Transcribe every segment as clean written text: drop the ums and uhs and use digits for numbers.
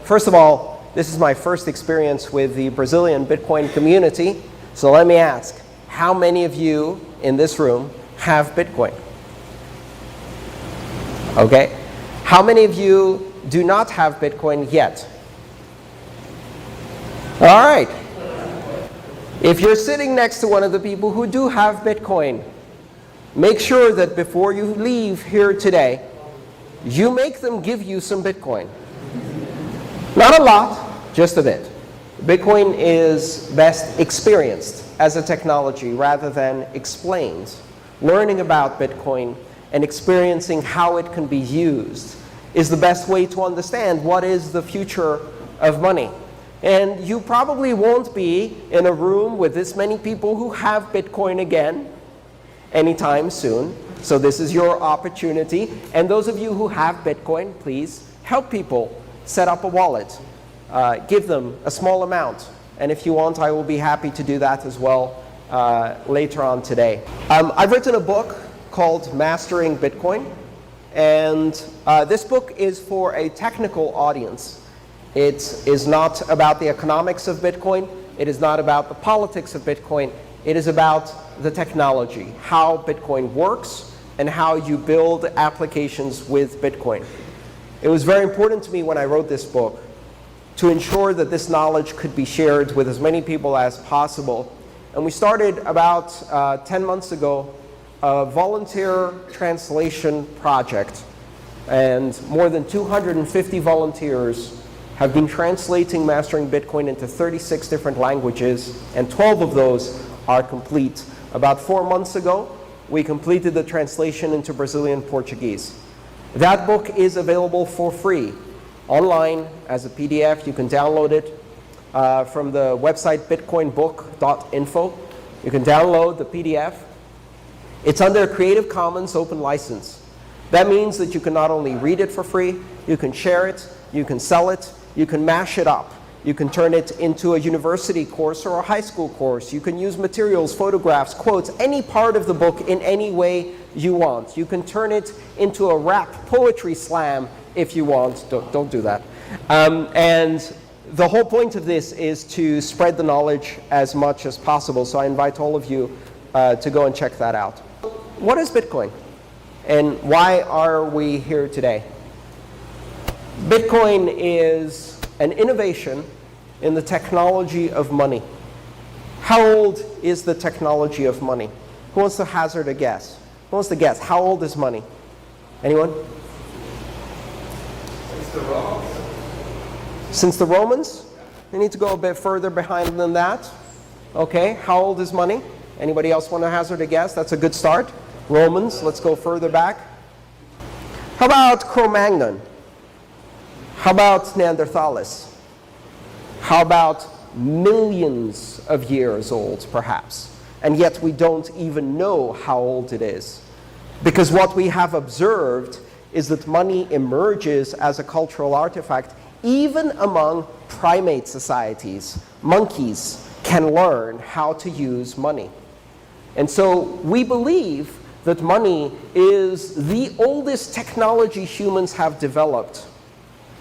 first of all, this is my first experience with the Brazilian Bitcoin community. So let me ask, how many of you in this room have Bitcoin? Okay. How many of you do not have Bitcoin yet? All right. If you're sitting next to one of the people who do have Bitcoin, make sure that before you leave here today, you make them give you some Bitcoin. Not a lot, just a bit. Bitcoin is best experienced as a technology rather than explained. Learning about Bitcoin and experiencing how it can be used is the best way to understand what is the future of money. And you probably won't be in a room with this many people who have Bitcoin again anytime soon. So this is your opportunity. And those of you who have Bitcoin, please help people set up a wallet. Give them a small amount. And if you want, I will be happy to do that as well later on today. I've written a book called Mastering Bitcoin. And this book is for a technical audience. It is not about the economics of Bitcoin. It is not about the politics of Bitcoin. It is about the technology, how Bitcoin works, and how you build applications with Bitcoin. It was very important to me when I wrote this book to ensure that this knowledge could be shared with as many people as possible. And we started about 10 months ago a volunteer translation project. And more than 250 volunteers have been translating Mastering Bitcoin into 36 different languages, and 12 of those are complete. About 4 months ago, we completed the translation into Brazilian Portuguese. That book is available for free online as a PDF. You can download it from the website bitcoinbook.info. You can download the PDF. It's under a Creative Commons open license. That means that you can not only read it for free, you can share it, you can sell it, you can mash it up. You can turn it into a university course or a high school course. You can use materials, photographs, quotes, any part of the book in any way you want. You can turn it into a rap poetry slam if you want. Don't do that. And the whole point of this is to spread the knowledge as much as possible. So I invite all of you to go and check that out. What is Bitcoin? And why are we here today? Bitcoin is an innovation in the technology of money. How old is the technology of money? Who wants to hazard a guess? Who wants to guess? How old is money? Anyone? Since the Romans. Since the Romans? You need to go a bit further behind than that. Okay, how old is money? Anybody else want to hazard a guess? That's a good start. Romans, let's go further back. How about Cro-Magnon? How about Neanderthalis? How about millions of years old, perhaps? And yet we don't even know how old it is. Because what we have observed is that money emerges as a cultural artifact even among primate societies. Monkeys can learn how to use money. And so we believe that money is the oldest technology humans have developed.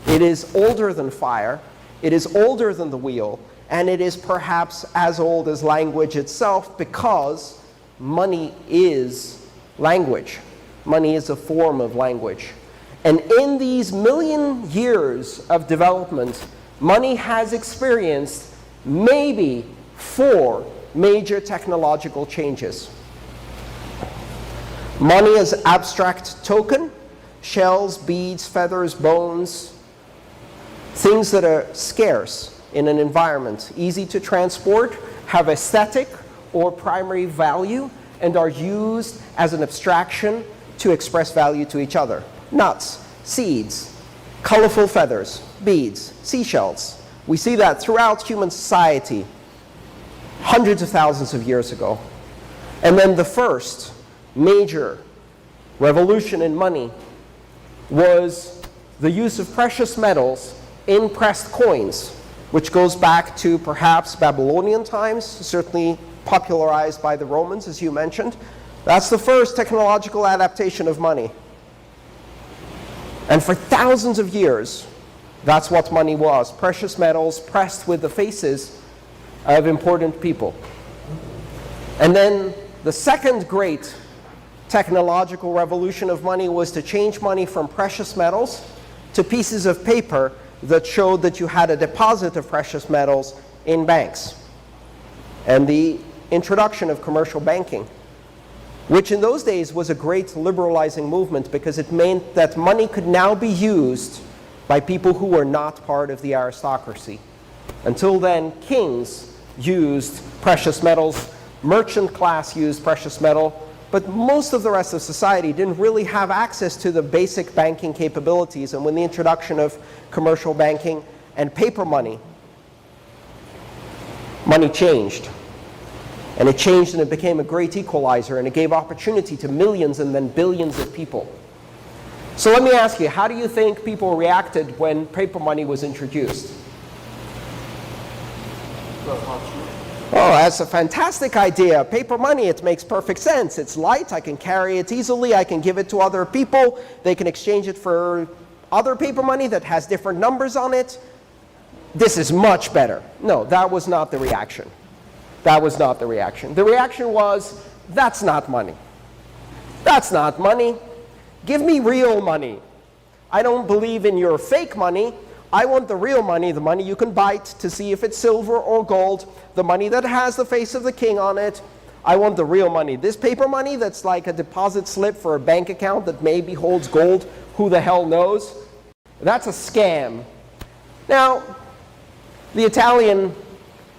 It is older than fire, it is older than the wheel, and it is perhaps as old as language itself, because money is language. Money is a form of language. And in these million years of development, money has experienced maybe 4 major technological changes. Money as abstract token, shells, beads, feathers, bones, things that are scarce in an environment, easy to transport, have aesthetic or primary value, and are used as an abstraction to express value to each other. Nuts, seeds, colorful feathers, beads, seashells. We see that throughout human society hundreds of thousands of years ago. And then the first major revolution in money was the use of precious metals in pressed coins, which goes back to perhaps Babylonian times, certainly popularized by the Romans, as you mentioned. That's the first technological adaptation of money. And for thousands of years, That's what money was, precious metals pressed with the faces of important people. And then the second great technological revolution of money was to change money from precious metals to pieces of paper that showed that you had a deposit of precious metals in banks. And the introduction of commercial banking, which in those days was a great liberalizing movement because it meant that money could now be used by people who were not part of the aristocracy. Until then, kings used precious metals, merchant class used precious metal, but most of the rest of society didn't really have access to the basic banking capabilities. And with the introduction of commercial banking and paper money, money changed. And it changed and it became a great equalizer, and it gave opportunity to millions and then billions of people. So let me ask you, how do you think people reacted when paper money was introduced? Oh, that's a fantastic idea. Paper money, it makes perfect sense. It's light, I can carry it easily, I can give it to other people, they can exchange it for other paper money that has different numbers on it. This is much better. No, that was not the reaction. That was not the reaction. The reaction was, that's not money. That's not money. Give me real money. I don't believe in your fake money. I want the real money, the money you can bite to see if it's silver or gold, the money that has the face of the king on it. I want the real money. This paper money that's like a deposit slip for a bank account that maybe holds gold, who the hell knows? That's a scam. Now, the Italian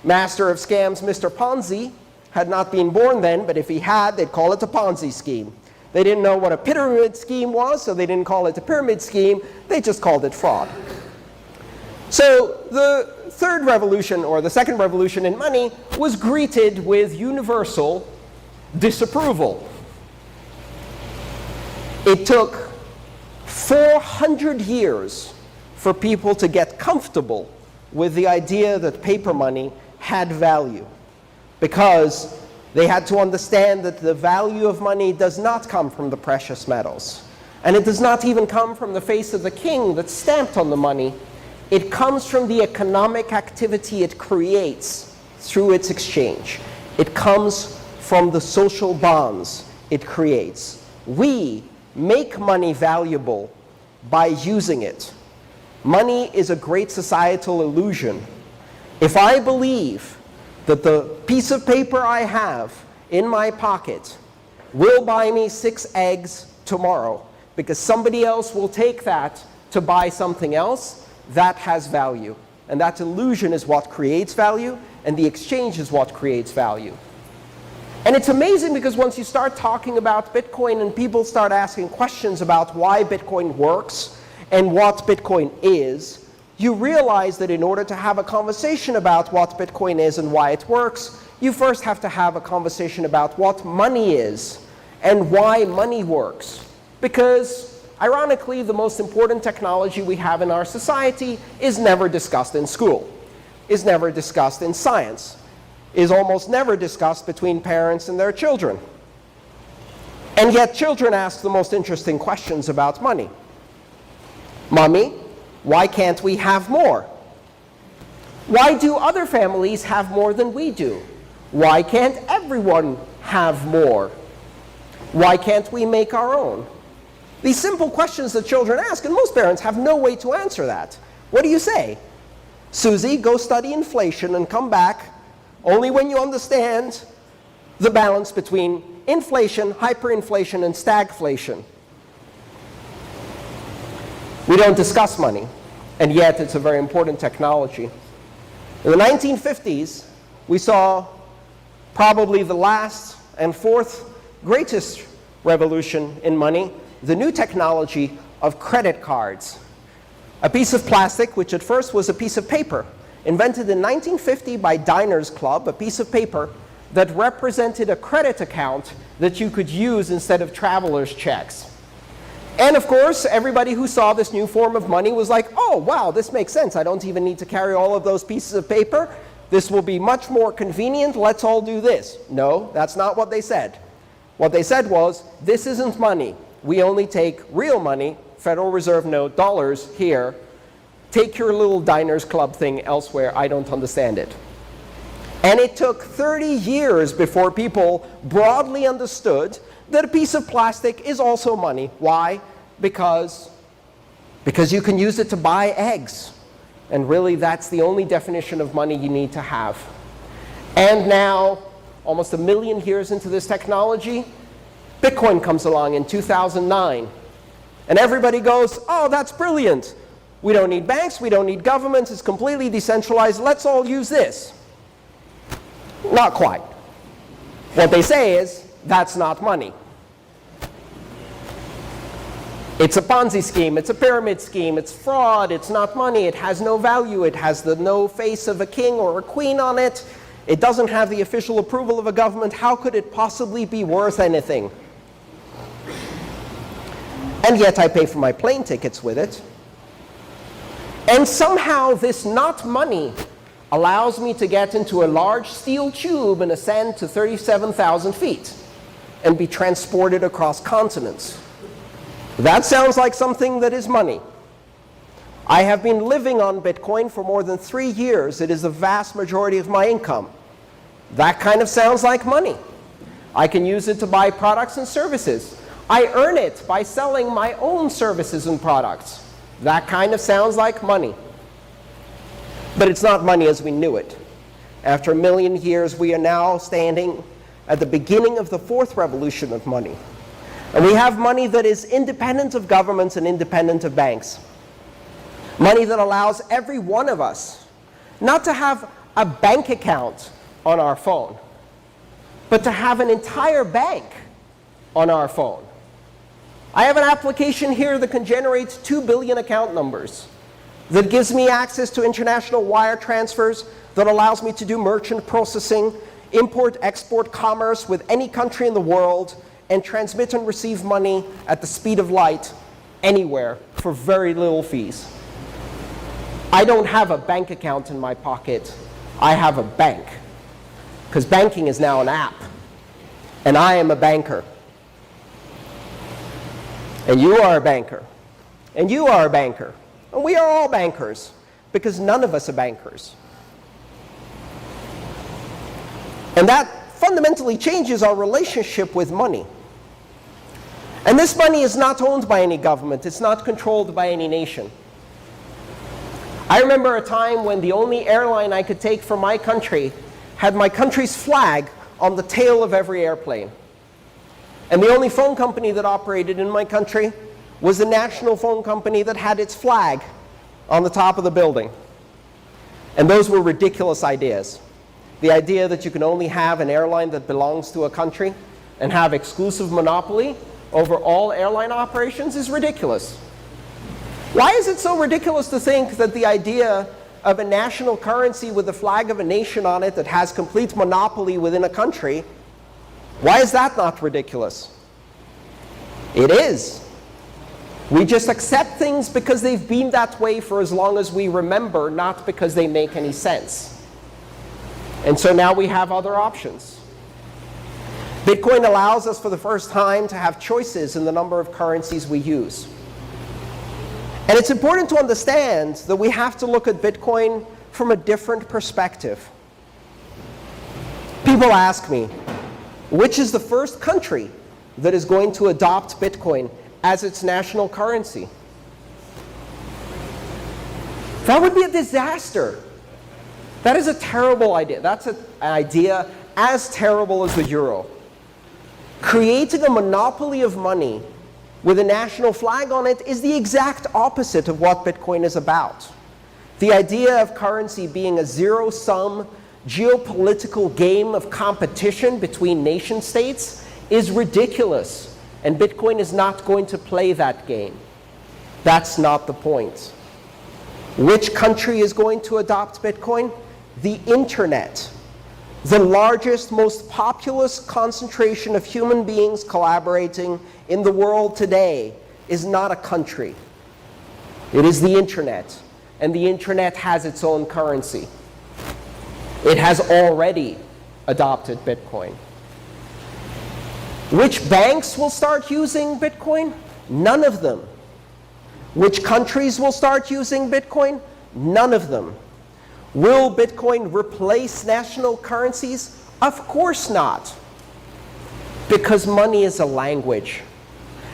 master of scams, Mr. Ponzi, had not been born then, but if he had, they'd call it a Ponzi scheme. They didn't know what a pyramid scheme was, so they didn't call it a pyramid scheme. They just called it fraud. So the third revolution, or the second revolution in money, was greeted with universal disapproval. It took 400 years for people to get comfortable with the idea that paper money had value, because they had to understand that the value of money does not come from the precious metals. And it does not even come from the face of the king that's stamped on the money. It comes from the economic activity it creates through its exchange. It comes from the social bonds it creates. We make money valuable by using it. Money is a great societal illusion. If I believe that the piece of paper I have in my pocket will buy me 6 eggs tomorrow because somebody else will take that to buy something else, that has value. And that illusion is what creates value, and the exchange is what creates value. And it's amazing because once you start talking about Bitcoin and people start asking questions about why Bitcoin works and what Bitcoin is, you realize that in order to have a conversation about what Bitcoin is and why it works, you first have to have a conversation about what money is and why money works. Because, ironically, the most important technology we have in our society is never discussed in school, is never discussed in science, is almost never discussed between parents and their children. And yet children ask the most interesting questions about money. Mommy, why can't we have more? Why do other families have more than we do? Why can't everyone have more? Why can't we make our own? These simple questions that children ask, and most parents have no way to answer that. What do you say? Susie, go study inflation and come back only when you understand the balance between inflation, hyperinflation, and stagflation. We don't discuss money, and yet it's a very important technology. In the 1950s, we saw probably the last and fourth greatest revolution in money, the new technology of credit cards. A piece of plastic, which at first was a piece of paper, invented in 1950 by Diners Club, a piece of paper that represented a credit account that you could use instead of traveler's checks. And of course, everybody who saw this new form of money was like, oh, wow, this makes sense. I don't even need to carry all of those pieces of paper. This will be much more convenient. Let's all do this. No, that's not what they said. What they said was, this isn't money. We only take real money, Federal Reserve note, dollars here, take your little diners club thing elsewhere. I don't understand it. And it took 30 years before people broadly understood that a piece of plastic is also money. Why? Because you can use it to buy eggs. And really, that's the only definition of money you need to have. And now, almost 1 million years into this technology, Bitcoin comes along in 2009. And everybody goes, oh, that's brilliant. We don't need banks, we don't need governments, it's completely decentralized, let's all use this. Not quite. What they say is, that's not money. It's a Ponzi scheme, it's a pyramid scheme, it's fraud, it's not money, it has no value, it has no face of a king or a queen on it, it doesn't have the official approval of a government, how could it possibly be worth anything? And yet I pay for my plane tickets with it. And somehow this not money allows me to get into a large steel tube and ascend to 37,000 feet and be transported across continents. That sounds like something that is money. I have been living on Bitcoin for more than 3 years. It is the vast majority of my income. That kind of sounds like money. I can use it to buy products and services. I earn it by selling my own services and products. That kind of sounds like money. But it's not money as we knew it. After 1 million years, we are now standing at the beginning of the fourth revolution of money. And we have money that is independent of governments and independent of banks. Money that allows every one of us not to have a bank account on our phone, but to have an entire bank on our phone. I have an application here that can generate 2 billion account numbers, that gives me access to international wire transfers, that allows me to do merchant processing, import-export commerce with any country in the world, and transmit and receive money at the speed of light anywhere for very little fees. I don't have a bank account in my pocket. I have a bank. Because banking is now an app. And I am a banker. And you are a banker. And you are a banker. And we are all bankers. Because none of us are bankers. And that fundamentally changes our relationship with money. And this money is not owned by any government. It's not controlled by any nation. I remember a time when the only airline I could take from my country had my country's flag on the tail of every airplane. And the only phone company that operated in my country was the national phone company that had its flag on the top of the building. And those were ridiculous ideas. The idea that you can only have an airline that belongs to a country and have exclusive monopoly over all airline operations is ridiculous. Why is it so ridiculous to think that the idea of a national currency with the flag of a nation on it that has complete monopoly within a country, why is that not ridiculous? It is. We just accept things because they've been that way for as long as we remember, not because they make any sense. And so now we have other options. Bitcoin allows us for the first time to have choices in the number of currencies we use. And it's important to understand that we have to look at Bitcoin from a different perspective. People ask me, which is the first country that is going to adopt Bitcoin as its national currency? That would be a disaster. That is a terrible idea. That's an idea as terrible as the euro. Creating a monopoly of money with a national flag on it is the exact opposite of what Bitcoin is about. The idea of currency being a zero-sum geopolitical game of competition between nation states is ridiculous, and Bitcoin is not going to play that game. That's not the point. Which country is going to adopt Bitcoin? The internet. The largest, most populous concentration of human beings collaborating in the world today is not a country. It is the internet. And the internet has its own currency. It has already adopted Bitcoin. Which banks will start using Bitcoin? None of them. Which countries will start using Bitcoin? None of them. Will Bitcoin replace national currencies? Of course not. Because money is a language.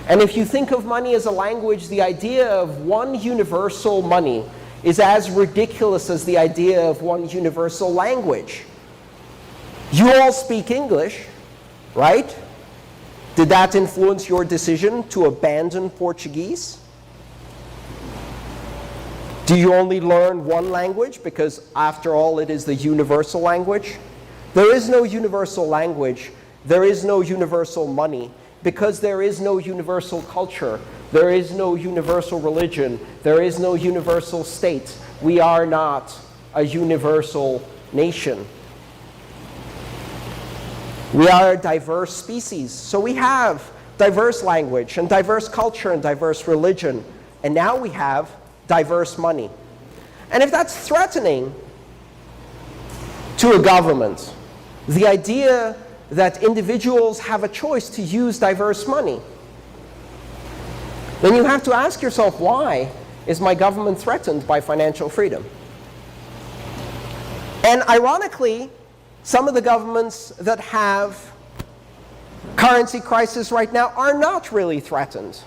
And if you think of money as a language, the idea of one universal money is as ridiculous as the idea of one universal language. You all speak English, right? Did that influence your decision to abandon Portuguese? Do you only learn one language because, after all, it is the universal language? There is no universal language. There is no universal money because there is no universal culture. There is no universal religion. There is no universal state. We are not a universal nation. We are a diverse species. So we have diverse language and diverse culture and diverse religion. And now we have diverse money. And if that's threatening to a government, the idea that individuals have a choice to use diverse money, then you have to ask yourself, why is my government threatened by financial freedom? And ironically, some of the governments that have currency crisis right now are not really threatened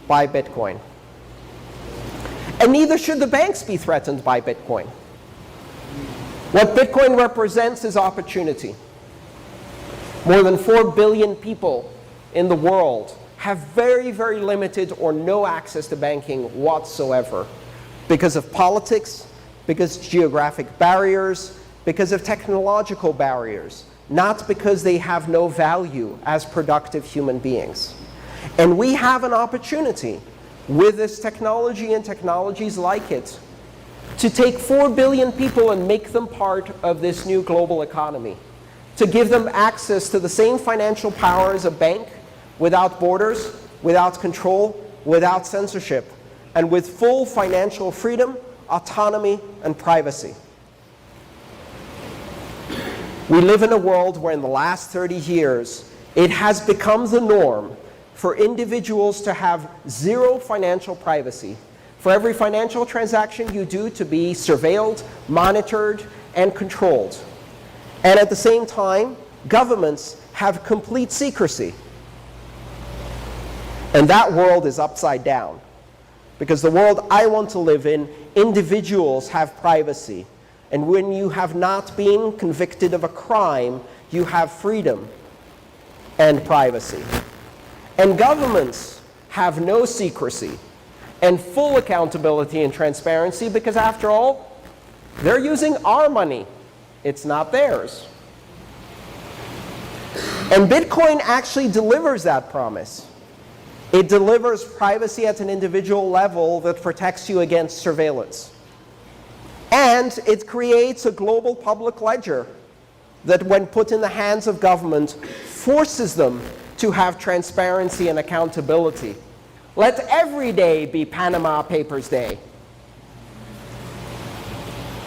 by Bitcoin. And neither should the banks be threatened by Bitcoin. What Bitcoin represents is opportunity. More than 4 billion people in the world have very, very limited or no access to banking whatsoever because of politics, because of geographic barriers, because of technological barriers, not because they have no value as productive human beings. And we have an opportunity with this technology and technologies like it to take 4 billion people and make them part of this new global economy, to give them access to the same financial power as a bank, without borders, without control, without censorship, and with full financial freedom, autonomy, and privacy. We live in a world where in the last 30 years, it has become the norm for individuals to have zero financial privacy. For every financial transaction you do to be surveilled, monitored, and controlled. And at the same time, governments have complete secrecy. And that world is upside down. Because the world I want to live in, individuals have privacy. And when you have not been convicted of a crime, you have freedom and privacy. And governments have no secrecy and full accountability and transparency because, after all, they're using our money. It's not theirs. And Bitcoin actually delivers that promise. It delivers privacy at an individual level that protects you against surveillance. And it creates a global public ledger that, when put in the hands of government, forces them to have transparency and accountability. Let every day be Panama Papers Day.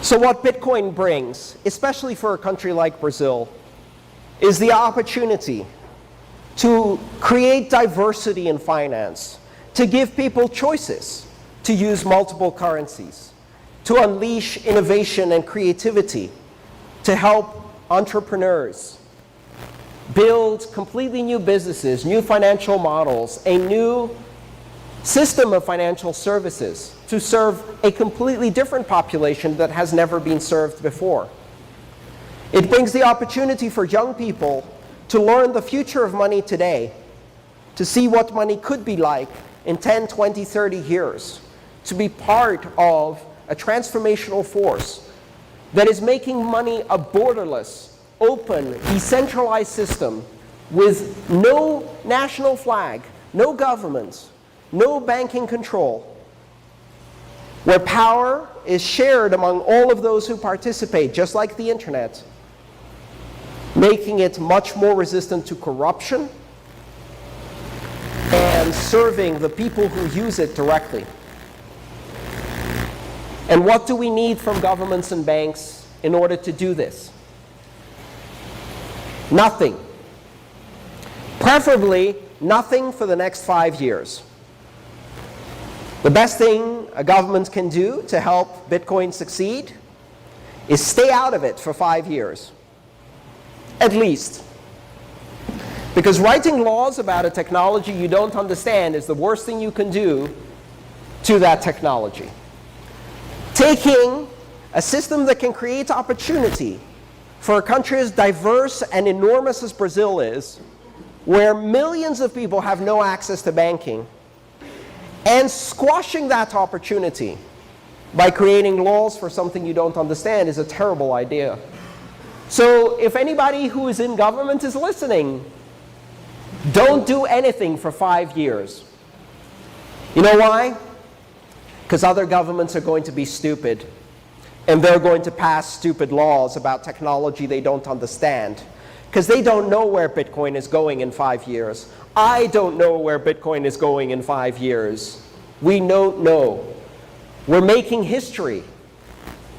So what Bitcoin brings, especially for a country like Brazil, is the opportunity to create diversity in finance, to give people choices to use multiple currencies, to unleash innovation and creativity, to help entrepreneurs build completely new businesses, new financial models, a new system of financial services to serve a completely different population that has never been served before. It brings the opportunity for young people to learn the future of money today, to see what money could be like in 10, 20, 30 years, to be part of a transformational force that is making money a borderless, open, decentralized system with no national flag, no governments, no banking control, where power is shared among all of those who participate, just like the internet, making it much more resistant to corruption and serving the people who use it directly. And what do we need from governments and banks in order to do this? Nothing. Preferably nothing for the next 5 years. The best thing a government can do to help Bitcoin succeed is stay out of it for 5 years, at least. Because writing laws about a technology you don't understand is the worst thing you can do to that technology. Taking a system that can create opportunity for a country as diverse and enormous as Brazil is, where millions of people have no access to banking, and squashing that opportunity by creating laws for something you don't understand is a terrible idea. So if anybody who is in government is listening, don't do anything for 5 years. You know why? Because other governments are going to be stupid, and they're going to pass stupid laws about technology they don't understand, because they don't know where Bitcoin is going in 5 years. I don't know where Bitcoin is going in 5 years. We don't know. We're making history.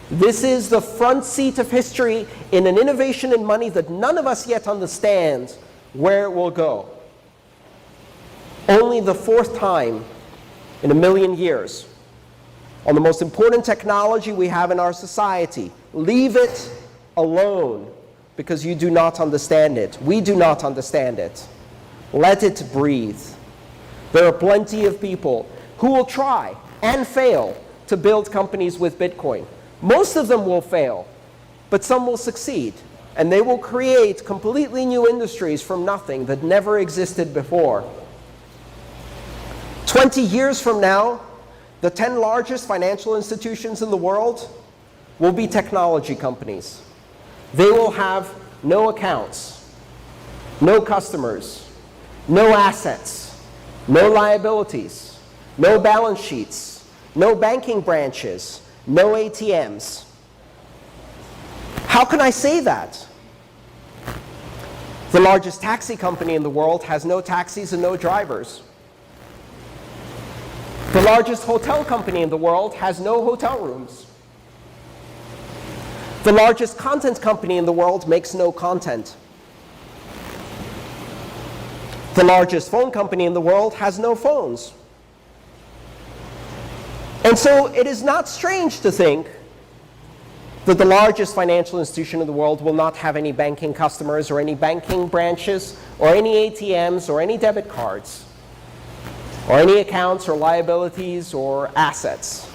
This is the front seat of history in an innovation in money that none of us yet understand where it will go. Only the 4th time in 1,000,000 years on the most important technology we have in our society. Leave it alone, because you do not understand it. We do not understand it. Let it breathe. There are plenty of people who will try and fail to build companies with Bitcoin. Most of them will fail, but some will succeed. And they will create completely new industries from nothing that never existed before. 20 years from now, the 10 largest financial institutions in the world will be technology companies. They will have no accounts, no customers, no assets, no liabilities, no balance sheets, no banking branches, no ATMs. How can I say that? The largest taxi company in the world has no taxis and no drivers. The largest hotel company in the world has no hotel rooms. The largest content company in the world makes no content. The largest phone company in the world has no phones. And so it is not strange to think that the largest financial institution in the world will not have any banking customers or any banking branches or any ATMs or any debit cards or any accounts or liabilities or assets.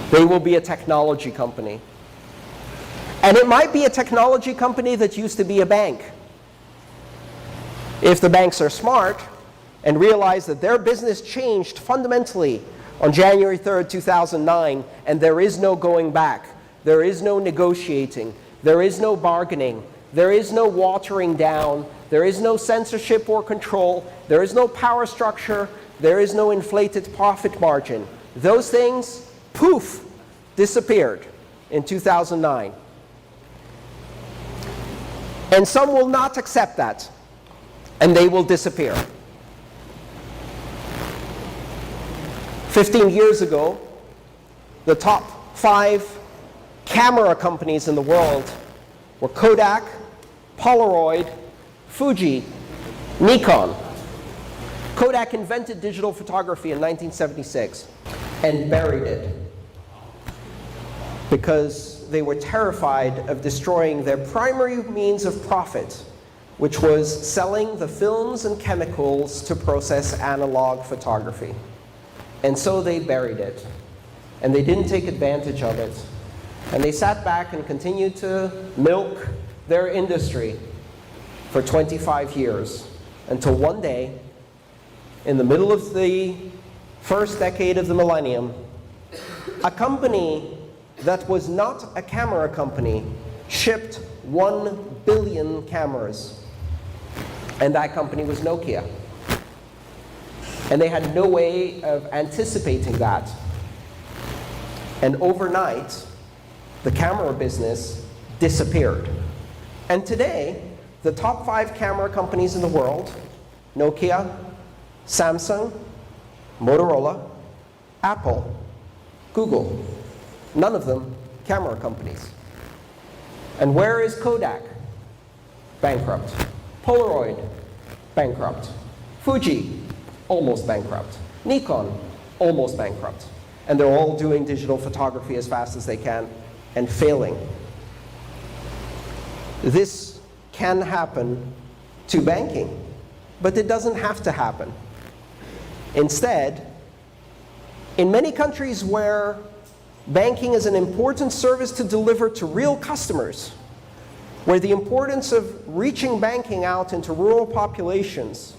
They will be a technology company. And it might be a technology company that used to be a bank. If the banks are smart and realize that their business changed fundamentally on January 3rd, 2009, and there is no going back, there is no negotiating, there is no bargaining, there is no watering down, there is no censorship or control, there is no power structure, there is no inflated profit margin. Those things, poof, disappeared in 2009. And some will not accept that, and they will disappear. 15 years ago, the top 5 camera companies in the world were Kodak, Polaroid, Fuji, Nikon. Kodak invented digital photography in 1976 and buried it because they were terrified of destroying their primary means of profit, which was selling the films and chemicals to process analog photography. And so they buried it, and they didn't take advantage of it. And they sat back and continued to milk their industry for 25 years, until one day, in the middle of the first decade of the millennium, a company that was not a camera company shipped 1 billion cameras. And that company was Nokia. And they had no way of anticipating that. And overnight, the camera business disappeared. And today, the top 5 camera companies in the world, Nokia, Samsung, Motorola, Apple, Google, none of them camera companies. And where is Kodak? Bankrupt. Polaroid, bankrupt. Fuji, almost bankrupt. Nikon, almost bankrupt. And they're all doing digital photography as fast as they can and failing. This can happen to banking, but it doesn't have to happen. Instead, in many countries where banking is an important service to deliver to real customers, where the importance of reaching banking out into rural populations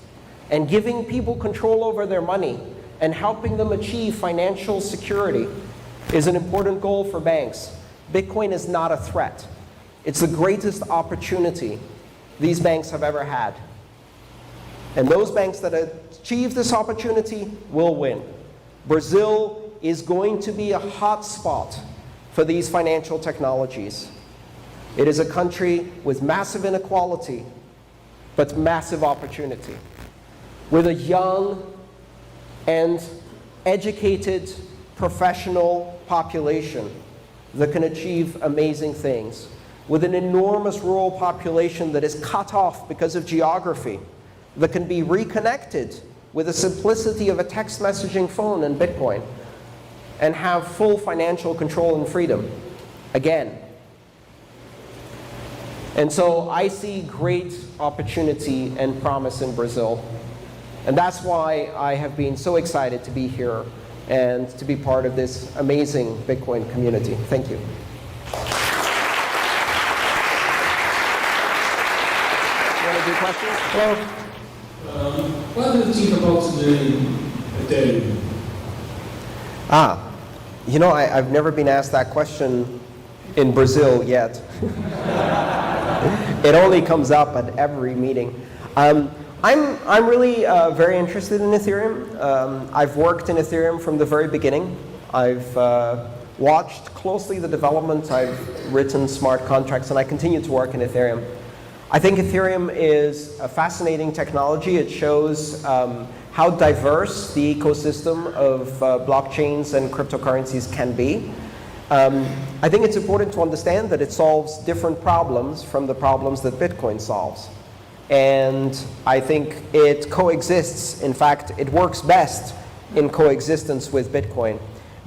and giving people control over their money and helping them achieve financial security is an important goal for banks, Bitcoin is not a threat. It's the greatest opportunity these banks have ever had. And those banks that achieve this opportunity will win. Brazil is going to be a hot spot for these financial technologies. It is a country with massive inequality, but massive opportunity, with a young and educated professional population that can achieve amazing things, with an enormous rural population that is cut off because of geography, that can be reconnected with the simplicity of a text messaging phone and Bitcoin, and have full financial control and freedom, again. And so I see great opportunity and promise in Brazil. And that's why I have been so excited to be here and to be part of this amazing Bitcoin community. Thank you. You want to do questions? Well, what do you think about the Ethereum? You know, I've never been asked that question in Brazil yet. It only comes up at every meeting. I'm really very interested in Ethereum. I've worked in Ethereum from the very beginning. I've watched closely the development. I've written smart contracts, and I continue to work in Ethereum. I think Ethereum is a fascinating technology. It shows how diverse the ecosystem of blockchains and cryptocurrencies can be. I think it's important to understand that it solves different problems from the problems that Bitcoin solves. And I think it coexists. In fact, it works best in coexistence with Bitcoin.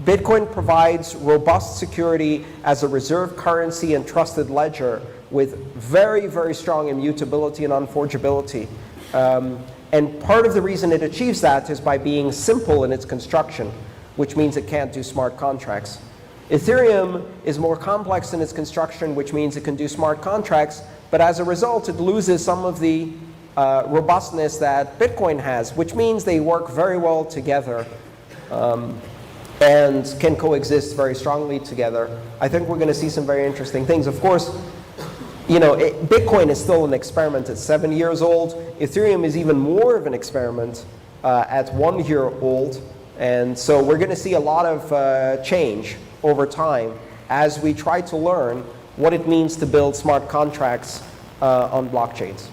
Bitcoin provides robust security as a reserve currency and trusted ledger with very, very strong immutability and unforgeability. And part of the reason it achieves that is by being simple in its construction, which means it can't do smart contracts. Ethereum is more complex in its construction, which means it can do smart contracts, but as a result, it loses some of the robustness that Bitcoin has, which means they work very well together and can coexist very strongly together. I think we're going to see some very interesting things. Of course, you know, Bitcoin is still an experiment. It's 7 years old. Ethereum is even more of an experiment at 1 year old. And so we're going to see a lot of change over time as we try to learn what it means to build smart contracts on blockchains.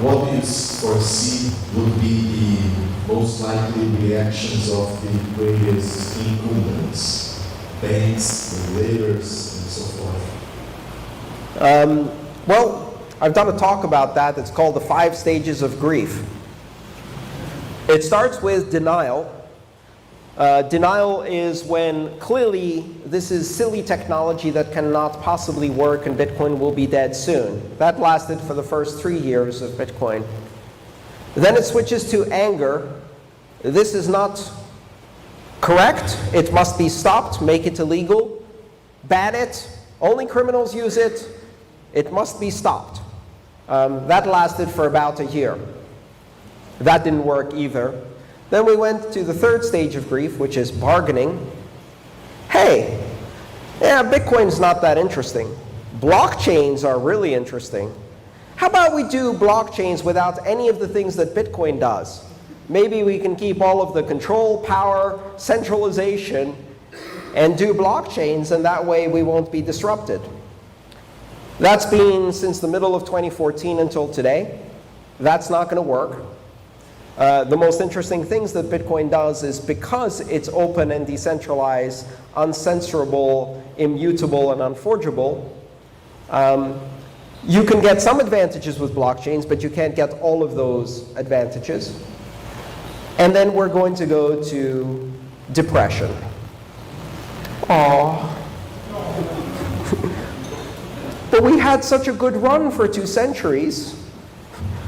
What do you foresee would be the most likely reactions of the greatest incumbents, banks, regulators, and so forth? Well, I've done a talk about that. It's called the 5 stages of grief. It starts with denial. Denial is when clearly this is silly technology that cannot possibly work and Bitcoin will be dead soon. That lasted for the first 3 years of Bitcoin. Then it switches to anger. This is not correct. It must be stopped. Make it illegal. Ban it. Only criminals use it. It must be stopped. That lasted for about a year. That didn't work either. Then we went to the 3rd stage of grief, which is bargaining. Hey, yeah, Bitcoin's not that interesting. Blockchains are really interesting. How about we do blockchains without any of the things that Bitcoin does? Maybe we can keep all of the control, power, centralization, and do blockchains, and that way we won't be disrupted. That's been since the middle of 2014 until today. That's not going to work. The most interesting things that Bitcoin does is because it's open and decentralized, uncensorable, immutable, and unforgeable, you can get some advantages with blockchains, but you can't get all of those advantages. And then we're going to go to depression. Aww. But we had such a good run for 2 centuries.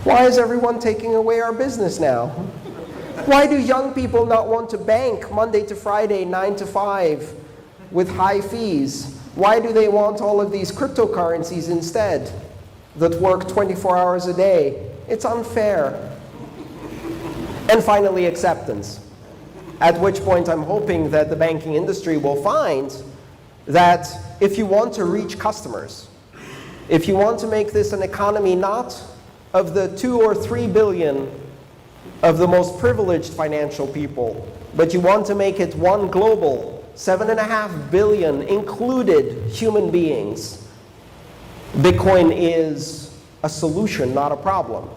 Why is everyone taking away our business now? Why do young people not want to bank Monday to Friday, 9 to 5, with high fees? Why do they want all of these cryptocurrencies instead that work 24 hours a day? It's unfair. And finally, acceptance. At which point I'm hoping that the banking industry will find that if you want to reach customers, if you want to make this an economy not of the 2 or 3 billion of the most privileged financial people, but you want to make it one global, 7.5 billion included human beings, Bitcoin is a solution, not a problem.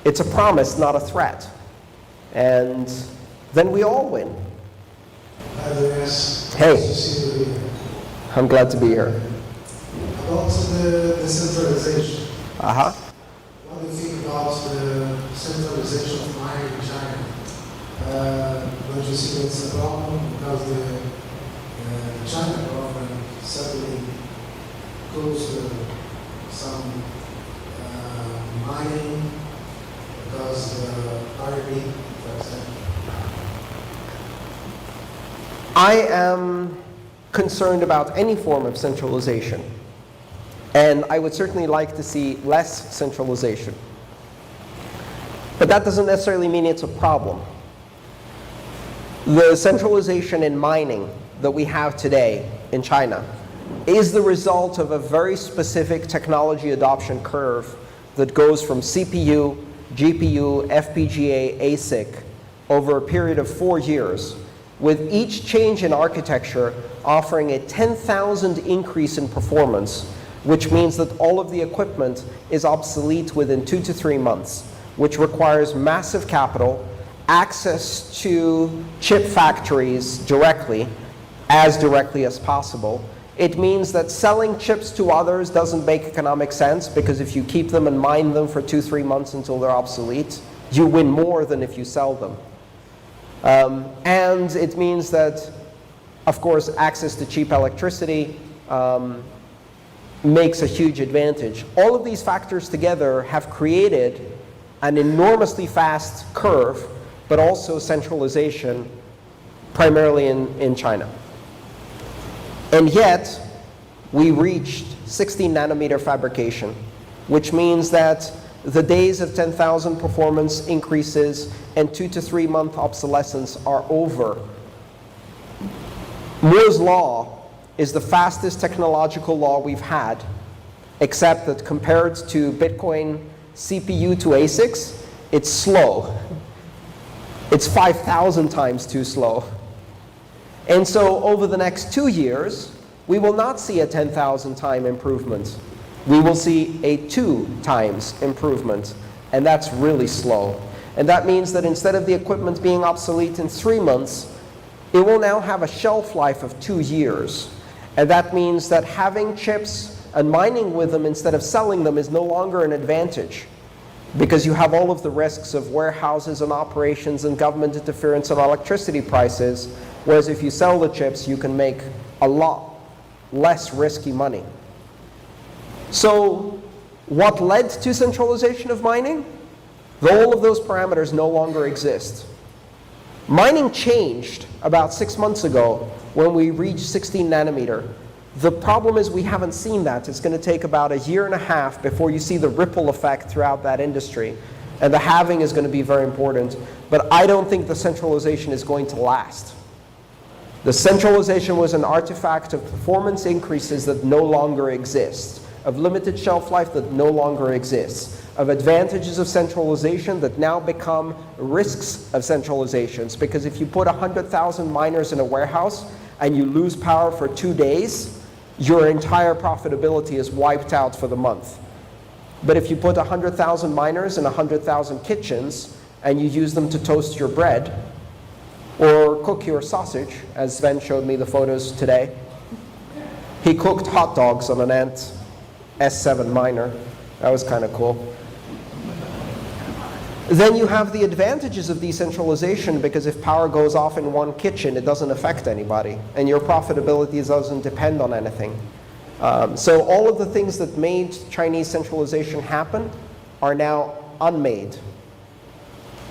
It's a promise, not a threat. And then we all win. Andreas, Hey. nice to see you here. I'm glad to be here. About the decentralization. Uh-huh. What do you think about the centralization of mining in China? Don't you see it's a problem because the China government suddenly goes to some mining because the RB, for example. I am concerned about any form of centralization. And I would certainly like to see less centralization. But that doesn't necessarily mean it's a problem. The centralization in mining that we have today in China is the result of a very specific technology adoption curve that goes from CPU, GPU, FPGA, ASIC over a period of 4 years, with each change in architecture offering a 10,000 increase in performance, which means that all of the equipment is obsolete within 2 to 3 months, which requires massive capital, access to chip factories directly as possible. It means that selling chips to others doesn't make economic sense, because if you keep them and mine them for 2-3 months until they're obsolete, you win more than if you sell them. And it means that, of course, access to cheap electricity makes a huge advantage. All of these factors together have created an enormously fast curve, but also centralization, primarily in China. And yet, we reached 16 nanometer fabrication, which means that the days of 10,000 performance increases and 2 to 3 month obsolescence are over. Moore's law is the fastest technological law we've had, except that compared to Bitcoin CPU to ASICs, it's slow. It's 5,000 times too slow. And so over the next 2 years, we will not see a 10,000 time improvement. We will see a 2 times improvement, and that's really slow. And that means that instead of the equipment being obsolete in 3 months, it will now have a shelf life of 2 years. And that means that having chips and mining with them instead of selling them is no longer an advantage, because you have all of the risks of warehouses and operations and government interference on electricity prices, whereas if you sell the chips, you can make a lot less risky money. So what led to centralization of mining? All of those parameters no longer exist. Mining changed about 6 months ago when we reached 16 nanometer. The problem is we haven't seen that. It's going to take about 1.5 years before you see the ripple effect throughout that industry. And the halving is going to be very important. But I don't think the centralization is going to last. The centralization was an artifact of performance increases that no longer exist, of limited shelf life that no longer exists, of advantages of centralization that now become risks of centralizations. Because if you put 100,000 miners in a warehouse and you lose power for 2 days, your entire profitability is wiped out for the month. But if you put 100,000 miners in 100,000 kitchens and you use them to toast your bread or cook your sausage, as Sven showed me the photos today, he cooked hot dogs on an Ant S7 miner. That was kind of cool. then you have the advantages of decentralization, because if power goes off in one kitchen, it doesn't affect anybody, and your profitability doesn't depend on anything. So all of the things that made Chinese centralization happen are now unmade.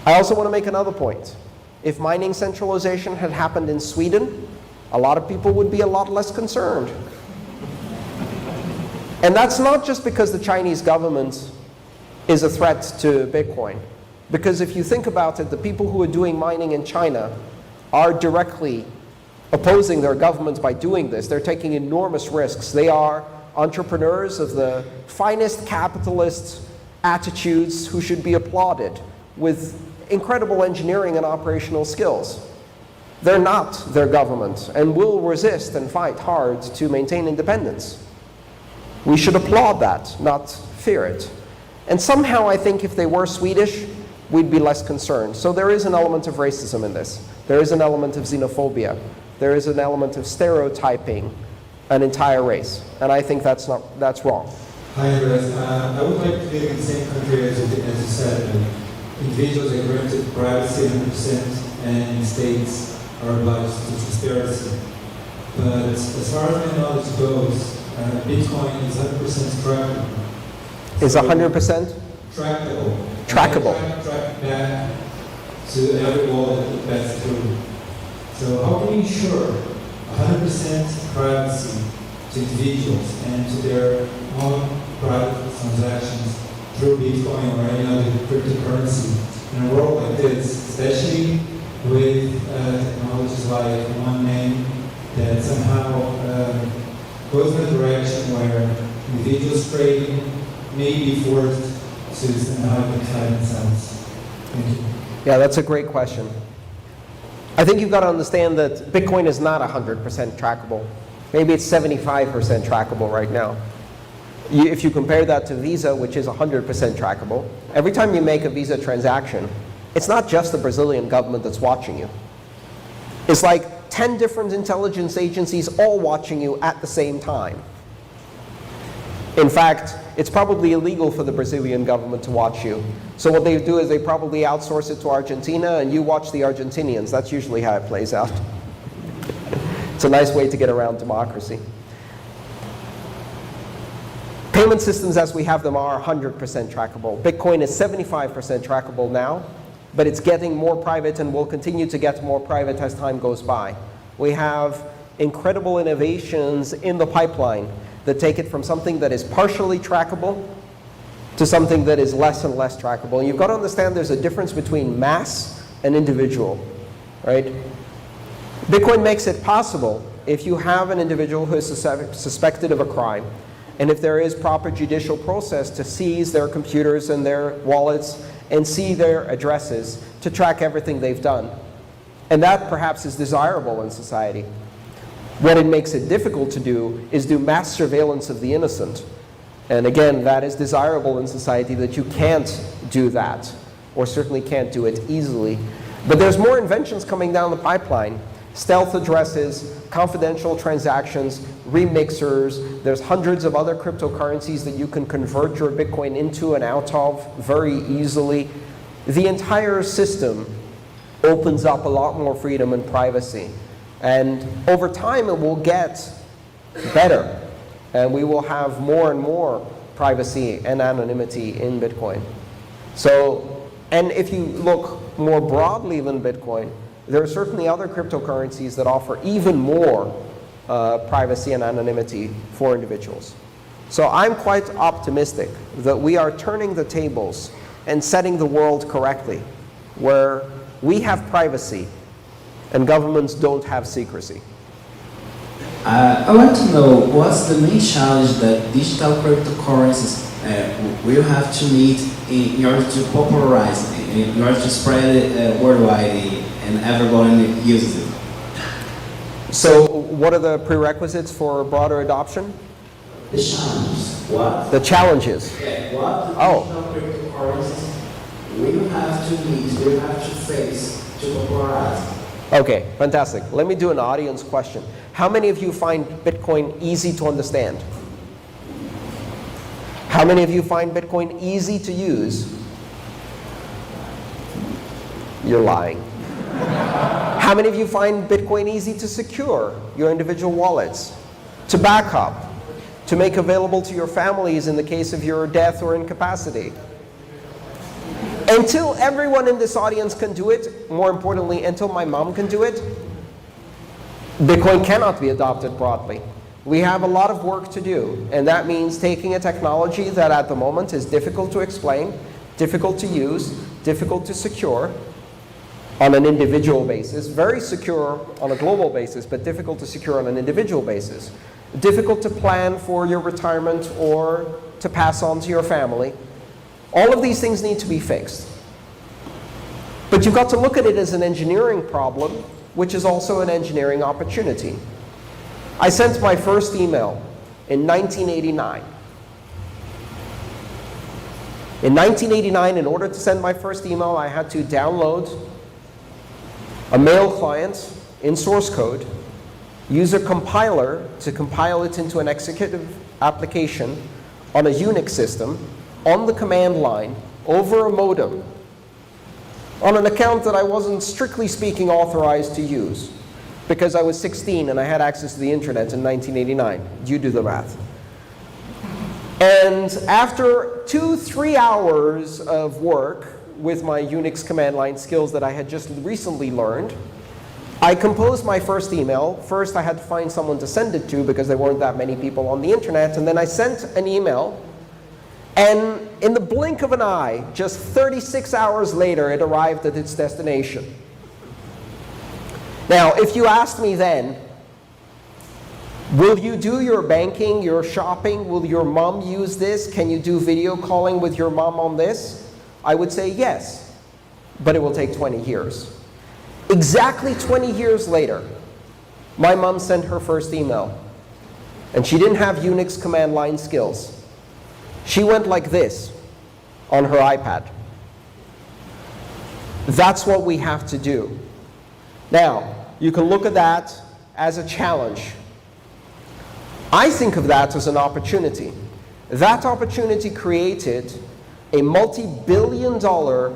I also want to make another point. If mining centralization had happened in Sweden, a lot of people would be a lot less concerned. And that's not just because the Chinese government is a threat to Bitcoin. Because if you think about it, the people who are doing mining in China are directly opposing their government by doing this. They're taking enormous risks. They are entrepreneurs of the finest capitalist attitudes who should be applauded, with incredible engineering and operational skills. They're not their government and will resist and fight hard to maintain independence. We should applaud that, not fear it. And somehow I think if they were Swedish, we'd be less concerned. So there is an element of racism in this. There is an element of xenophobia. There is an element of stereotyping an entire race. And I think that's wrong. Hi, Andreas. I would like to live in the same country as you said. Individuals are granted privacy 100%, and states are obliged to transparency. But as far as my knowledge goes, Bitcoin is 100% trackable. Is 100%? Trackable. Trackable. Track back to every wallet that passes through. So how can you ensure 100% privacy to individuals and to their own private transactions through Bitcoin or any other cryptocurrency in a world like this, especially with technologies like one name that somehow goes in a direction where individuals trading may be forced to somehow identify themselves? Thank you. Yeah, that's a great question. I think you've got to understand that Bitcoin is not 100% trackable. Maybe it's 75% trackable right now. If you compare that to Visa, which is 100% trackable, every time you make a Visa transaction, it's not just the Brazilian government that's watching you. It's like 10 different intelligence agencies all watching you at the same time. In fact, it's probably illegal for the Brazilian government to watch you. So what they do is they probably outsource it to Argentina, and you watch the Argentinians. That's usually how it plays out. It's a nice way to get around democracy. Payment systems as we have them are 100% trackable. Bitcoin is 75% trackable now, but it's getting more private and will continue to get more private as time goes by. We have incredible innovations in the pipeline that take it from something that is partially trackable to something that is less and less trackable. And you've got to understand there's a difference between mass and individual, right? Bitcoin makes it possible if you have an individual who is suspected of a crime, and if there is proper judicial process to seize their computers and their wallets and see their addresses to track everything they've done. And that perhaps is desirable in society. What it makes it difficult to do is do mass surveillance of the innocent. And again, that is desirable in society, that you can't do that, or certainly can't do it easily. But there's more inventions coming down the pipeline. Stealth addresses, confidential transactions, remixers. There's hundreds of other cryptocurrencies that you can convert your Bitcoin into and out of very easily. The entire system opens up a lot more freedom and privacy. And over time, it will get better. And we will have more and more privacy and anonymity in Bitcoin. So, and if you look more broadly than Bitcoin, there are certainly other cryptocurrencies that offer even more privacy and anonymity for individuals. So I'm quite optimistic that we are turning the tables and setting the world correctly, where we have privacy and governments don't have secrecy. I want to know what's the main challenge that digital cryptocurrencies will have to meet in order to popularize it, in order to spread it worldwide and everyone uses it. So what are the prerequisites for broader adoption? The challenges. What? The challenges. Yeah, what the digital cryptocurrencies will have to meet, will have to face to popularize. Okay, fantastic. Let me do an audience question. How many of you find Bitcoin easy to understand? How many of you find Bitcoin easy to use? You're lying. How many of you find Bitcoin easy to secure your individual wallets, to back up, to make available to your families in the case of your death or incapacity? Until everyone in this audience can do it, more importantly, until my mom can do it, Bitcoin cannot be adopted broadly. We have a lot of work to do, and that means taking a technology that at the moment is difficult to explain, difficult to use, difficult to secure on an individual basis, very secure on a global basis, but difficult to secure on an individual basis, difficult to plan for your retirement or to pass on to your family. All of these things need to be fixed. But you've got to look at it as an engineering problem, which is also an engineering opportunity. I sent my first email in 1989. In 1989, in order to send my first email, I had to download a mail client in source code, use a compiler to compile it into an executive application on a Unix system, on the command line, over a modem, on an account that I wasn't strictly speaking authorized to use, because I was 16 and I had access to the internet in 1989. You do the math. And after 2-3 hours of work with my Unix command line skills that I had just recently learned, I composed my first email. First, I had to find someone to send it to because there weren't that many people on the internet. And then I sent an email. And in the blink of an eye, just 36 hours later, it arrived at its destination. Now, if you asked me then, will you do your banking, your shopping? Will your mom use this? Can you do video calling with your mom on this? I would say yes, but it will take 20 years. Exactly 20 years later, my mom sent her first email. And she didn't have Unix command line skills. She went like this on her iPad. That's what we have to do. Now, you can look at that as a challenge. I think of that as an opportunity. That opportunity created a multi-billion-dollar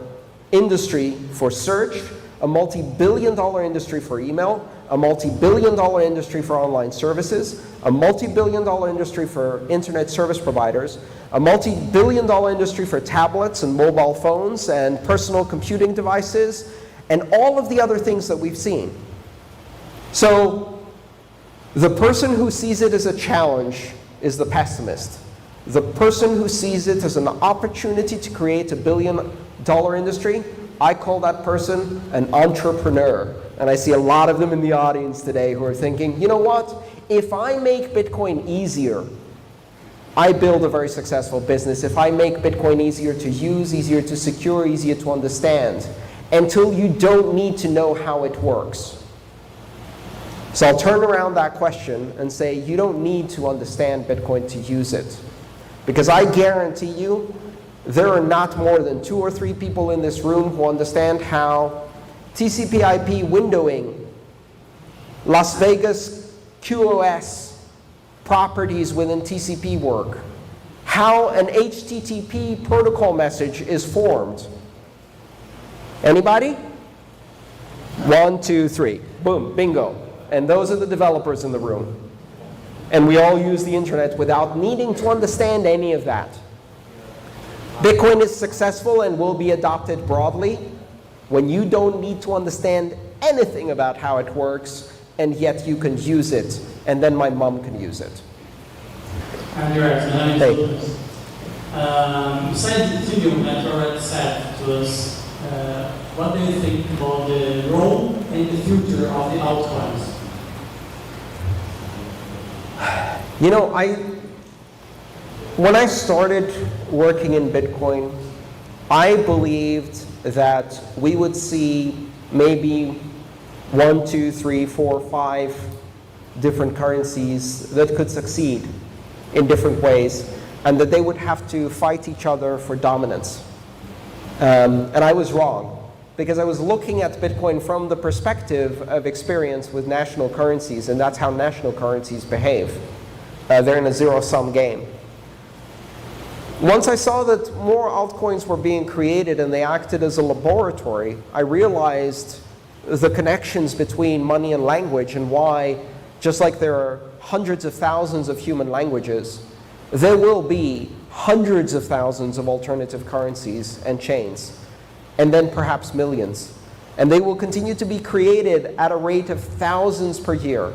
industry for search, a multi-billion-dollar industry for email, a multi-billion-dollar industry for online services, a multi-billion-dollar industry for internet service providers, a multi-billion-dollar industry for tablets and mobile phones and personal computing devices, and all of the other things that we've seen. So the person who sees it as a challenge is the pessimist. The person who sees it as an opportunity to create a billion-dollar industry, I call that person an entrepreneur. And I see a lot of them in the audience today who are thinking, you know what? If I make Bitcoin easier, I build a very successful business. If I make Bitcoin easier to use, easier to secure, easier to understand, until you don't need to know how it works. So I'll turn around that question and say, you don't need to understand Bitcoin to use it. Because I guarantee you, there are not more than 2 or 3 people in this room who understand how TCP/IP windowing, Las Vegas QoS properties within TCP work, how an HTTP protocol message is formed. Anybody? 1, 2, 3. Boom, bingo. And those are the developers in the room. And we all use the internet without needing to understand any of that. Bitcoin is successful and will be adopted broadly when you don't need to understand anything about how it works, and yet you can use it, and then my mom can use it. Andreas, my name is Hey. Lucas. Besides the thing you had already said to us, what do you think about the role and the future of the altcoins? You know, when I started working in Bitcoin, I believed that we would see maybe 1, 2, 3, 4, 5 different currencies that could succeed in different ways, and that they would have to fight each other for dominance. And I was wrong, because I was looking at Bitcoin from the perspective of experience with national currencies, and that's how national currencies behave. They're in a zero-sum game. Once I saw that more altcoins were being created and they acted as a laboratory, I realized the connections between money and language, and why, just like there are hundreds of thousands of human languages, there will be hundreds of thousands of alternative currencies and chains, and then perhaps millions. And they will continue to be created at a rate of thousands per year,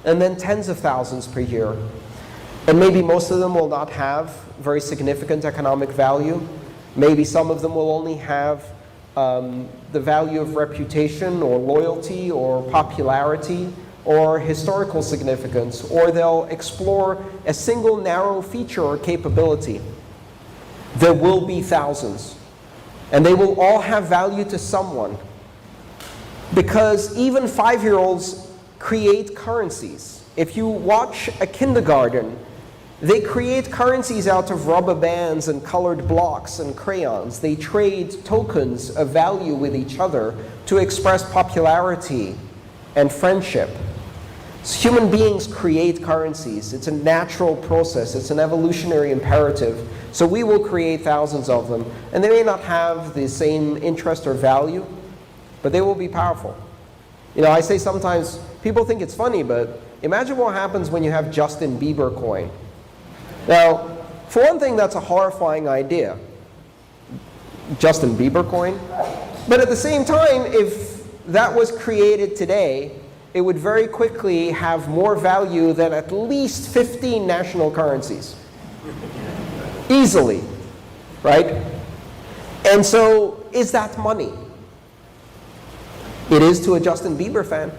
and then tens of thousands per year. And maybe most of them will not have very significant economic value. Maybe some of them will only have the value of reputation or loyalty or popularity or historical significance, or they'll explore a single narrow feature or capability. There will be thousands, and they will all have value to someone, because even 5-year-olds create currencies. If you watch a kindergarten, they create currencies out of rubber bands and colored blocks and crayons. They trade tokens of value with each other to express popularity and friendship. So human beings create currencies. It's a natural process. It's an evolutionary imperative. So we will create thousands of them. And they may not have the same interest or value, but they will be powerful. You know, I say sometimes, people think it's funny, but imagine what happens when you have Justin Bieber coin. Now, for one thing, that's a horrifying idea, Justin Bieber coin. But at the same time, if that was created today, it would very quickly have more value than at least 15 national currencies. Easily, right? And so, is that money? It is to a Justin Bieber fan.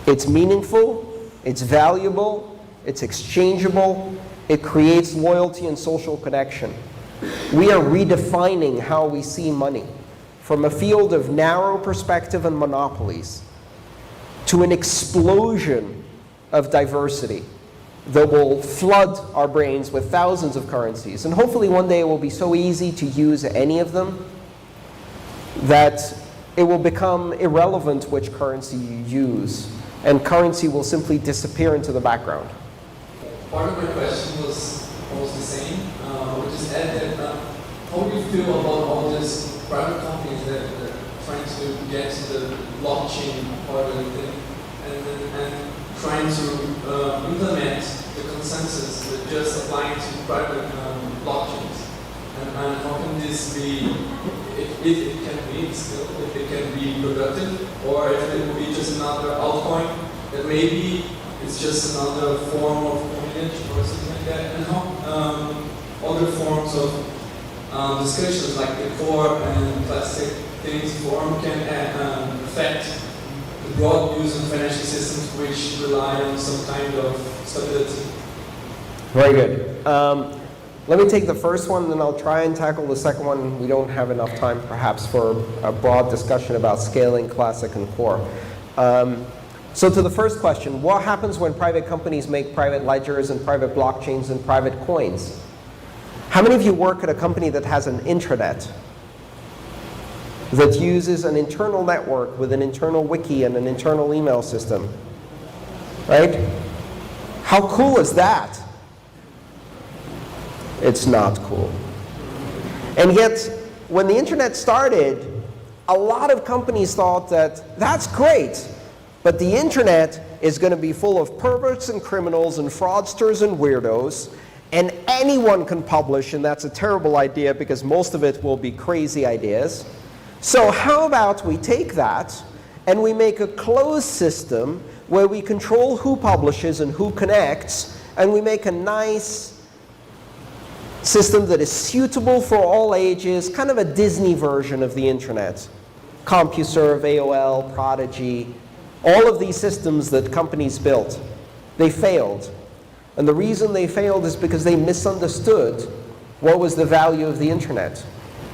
It's meaningful, it's valuable, it's exchangeable, it creates loyalty and social connection. We are redefining how we see money from a field of narrow perspective and monopolies to an explosion of diversity that will flood our brains with thousands of currencies. And hopefully one day it will be so easy to use any of them that it will become irrelevant which currency you use, and currency will simply disappear into the background. Part of my question was almost the same. I would just add that how do you feel about all these private companies that are trying to get to the blockchain part of the thing and trying to implement the consensus that just applying to private blockchains? And how can this be, if it can be still, if it can be productive, or if it will be just another altcoin that maybe it's just another form of coinage or something like that, and how other forms of discussions like the core and plastic things form can affect the broad use of financial systems which rely on some kind of stability. Very good. Let me take the first one, and then I'll try and tackle the second one. We don't have enough time, perhaps, for a broad discussion about scaling classic and core. So to the first question, what happens when private companies make private ledgers and private blockchains and private coins? How many of you work at a company that has an intranet, that uses an internal network with an internal wiki and an internal email system? Right? How cool is that? It's not cool. And yet, when the internet started, a lot of companies thought that that's great, but the internet is going to be full of perverts and criminals and fraudsters and weirdos, and anyone can publish, and that's a terrible idea because most of it will be crazy ideas. So how about we take that and we make a closed system where we control who publishes and who connects, and we make a nice system that is suitable for all ages, kind of a Disney version of the internet. CompuServe, AOL, Prodigy, all of these systems that companies built, they failed. And the reason they failed is because they misunderstood what was the value of the internet.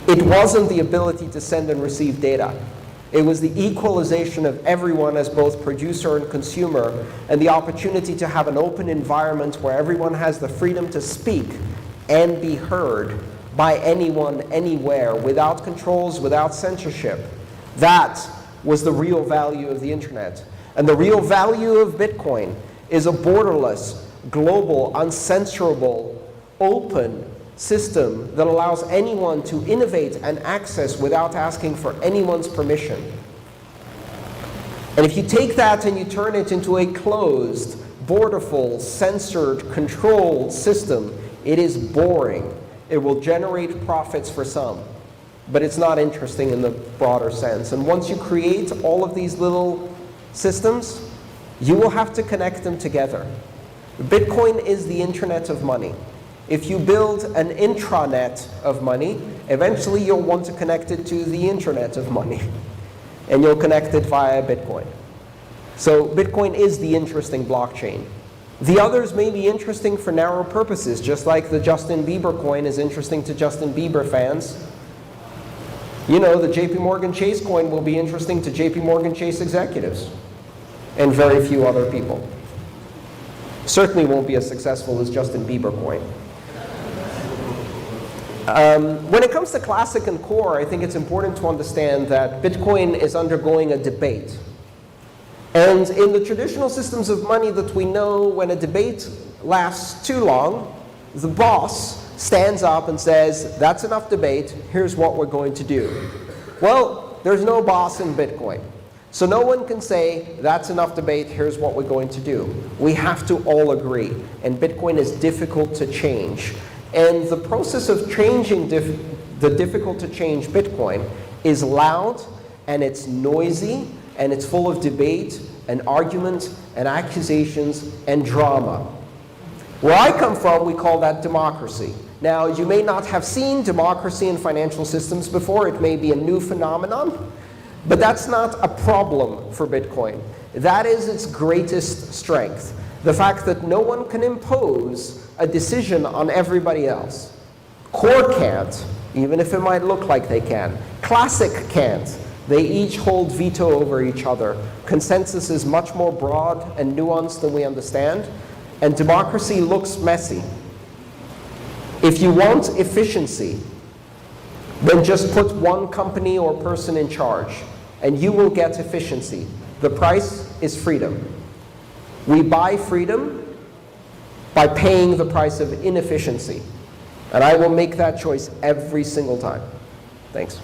It wasn't the ability to send and receive data. It was the equalization of everyone as both producer and consumer, and the opportunity to have an open environment where everyone has the freedom to speak and be heard by anyone, anywhere, without controls, without censorship. That was the real value of the internet. And the real value of Bitcoin is a borderless, global, uncensorable, open, system that allows anyone to innovate and access without asking for anyone's permission. And if you take that and you turn it into a closed, borderful, censored, controlled system, it is boring. It will generate profits for some, but it's not interesting in the broader sense. And once you create all of these little systems, you will have to connect them together. Bitcoin is the internet of money. If you build an intranet of money, eventually you'll want to connect it to the internet of money. And you'll connect it via Bitcoin. So Bitcoin is the interesting blockchain. The others may be interesting for narrow purposes, just like the Justin Bieber coin is interesting to Justin Bieber fans. You know, the JP Morgan Chase coin will be interesting to JP Morgan Chase executives and very few other people. Certainly won't be as successful as Justin Bieber coin. When it comes to classic and core, I think it's important to understand that Bitcoin is undergoing a debate. And in the traditional systems of money that we know, when a debate lasts too long, the boss stands up and says, that's enough debate, here's what we're going to do. Well, there's no boss in Bitcoin. So no one can say, that's enough debate, here's what we're going to do. We have to all agree. And Bitcoin is difficult to change. And the process of changing the difficult to change Bitcoin is loud, and it's noisy, and it's full of debate and argument and accusations and drama. Where I come from, we call that democracy. Now, you may not have seen democracy in financial systems before. It may be a new phenomenon. But that's not a problem for Bitcoin. That is its greatest strength. The fact that no one can impose a decision on everybody else. Core can't, even if it might look like they can. Classic can't. They each hold veto over each other. Consensus is much more broad and nuanced than we understand. And democracy looks messy. If you want efficiency, then just put one company or person in charge, and you will get efficiency. The price is freedom. We buy freedom by paying the price of inefficiency. And I will make that choice every single time. Thanks.